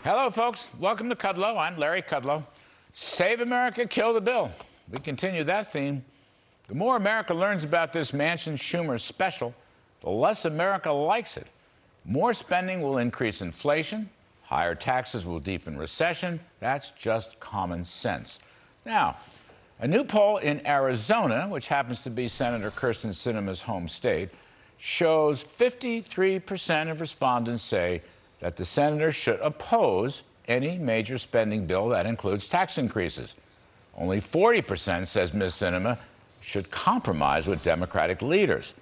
Hello, folks. Welcome to Kudlow. I'm Larry Kudlow. Save America, kill the bill. We continue that theme. The more America learns about this Manchin-Schumer special, the less America likes it. More spending will increase inflation. Higher taxes will deepen recession. That's just common sense. Now, a new poll in Arizona, which happens to be Senator Kyrsten Sinema's home state, shows 53% of respondents say that the senator should oppose any major spending bill that includes tax increases. Only 40% says Ms. Sinema should compromise with Democratic leaders.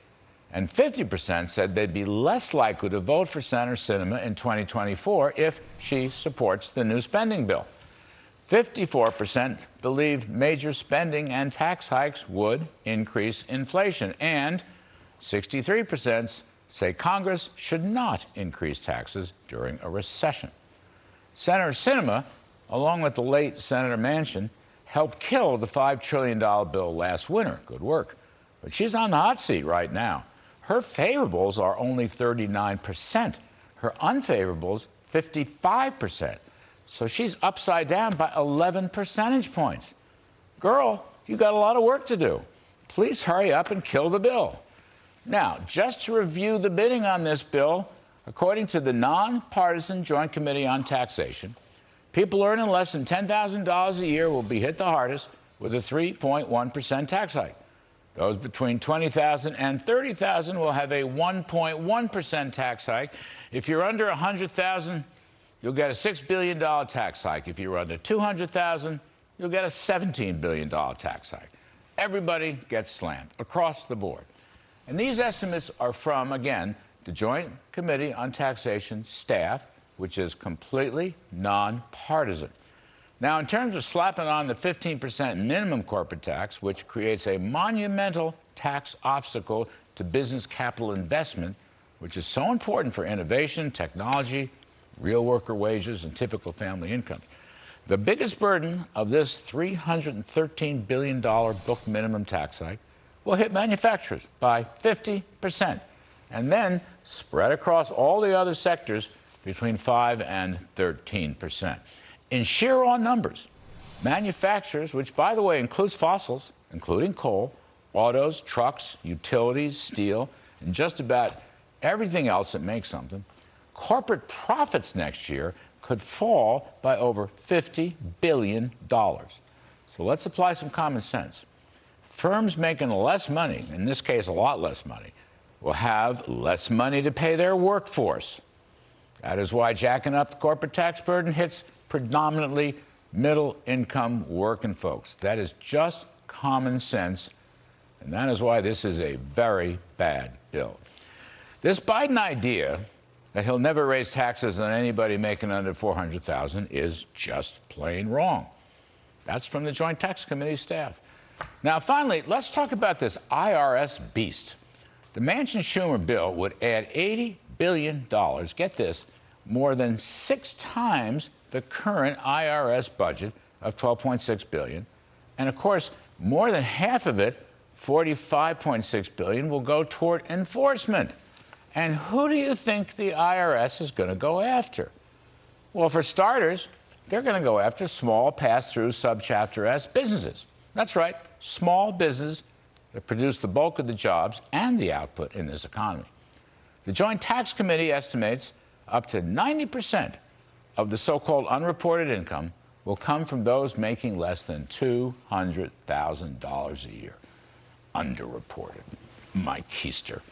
And 50% said they'd be less likely to vote for Senator Sinema in 2024 if she supports the new spending bill. 54% believe major spending and tax hikes would increase inflation. And 63% say Congress should not increase taxes during a recession. Senator Sinema, along with the late Senator Manchin, helped kill the $5 trillion bill last winter. Good work. But she's on the hot seat right now. Her favorables are only 39%. Her unfavorables, 55%. So she's upside down by 11 percentage points. Girl, you got a lot of work to do. Please hurry up and kill the bill. Now, just to review the bidding on this bill, according to the nonpartisan Joint Committee on Taxation, people earning less than $10,000 a year will be hit the hardest with a 3.1% tax hike. Those between $20,000 and $30,000 will have a 1.1% tax hike. If you're under $100,000, you'll get a $6 billion tax hike. If you're under $200,000, you'll get a $17 billion tax hike. Everybody gets slammed across the board. And these estimates are from, again, the Joint Committee on Taxation staff, which is completely nonpartisan. Now, in terms of slapping on the 15% minimum corporate tax, which creates a monumental tax obstacle to business capital investment, which is so important for innovation, technology, real worker wages, and typical family income. The biggest burden of this $313 billion book minimum tax hike will hit manufacturers by 50%, and then spread across all the other sectors between 5 and 13%. In sheer raw numbers, manufacturers, which, by the way, includes fossils, including coal, autos, trucks, utilities, steel, and just about everything else that makes something, corporate profits next year could fall by over $50 billion. So let's apply some common sense. Firms making less money, in this case a lot less money, will have less money to pay their workforce. That is why jacking up the corporate tax burden hits predominantly middle-income working folks. That is just common sense, and that is why this is a very bad bill. This Biden idea that he'll never raise taxes on anybody making under $400,000 is just plain wrong. That's from the Joint Tax Committee staff. Now, finally, let's talk about this IRS beast. The Manchin-Schumer bill would add $80 billion, get this, more than 6 times the current IRS budget of $12.6 billion. And, of course, more than half of it, $45.6 billion, will go toward enforcement. And who do you think the IRS is going to go after? Well, for starters, they're going to go after small pass-through subchapter S businesses. That's right, small businesses that produce the bulk of the jobs and the output in this economy. The Joint Tax Committee estimates up to 90% of the so-called unreported income will come from those making less than $200,000 a year. Underreported. Mike Keister.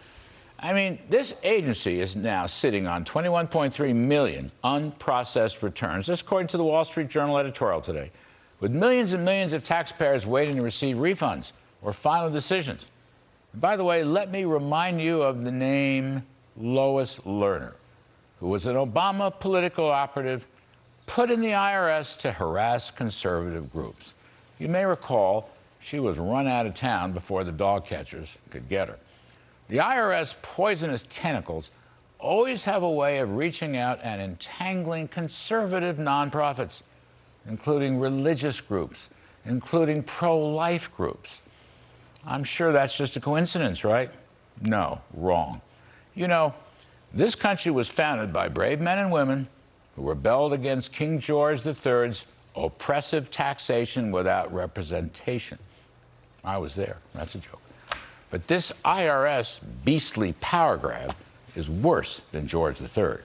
I mean, this agency is now sitting on 21.3 million unprocessed returns, this according to the Wall Street Journal editorial today, with millions and millions of taxpayers waiting to receive refunds or final decisions. And by the way, let me remind you of the name Lois Lerner, who was an Obama political operative put in the IRS to harass conservative groups. You may recall she was run out of town before the dog catchers could get her. The IRS poisonous tentacles always have a way of reaching out and entangling conservative nonprofits, including religious groups, including pro-life groups. I'm sure that's just a coincidence, right? No, wrong. You know, this country was founded by brave men and women who who rebelled against King George III's oppressive taxation without representation. I was there. That's a joke. But this IRS beastly power grab is worse than George III.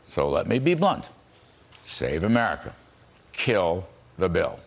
So let me be blunt. Save America. Kill the bill.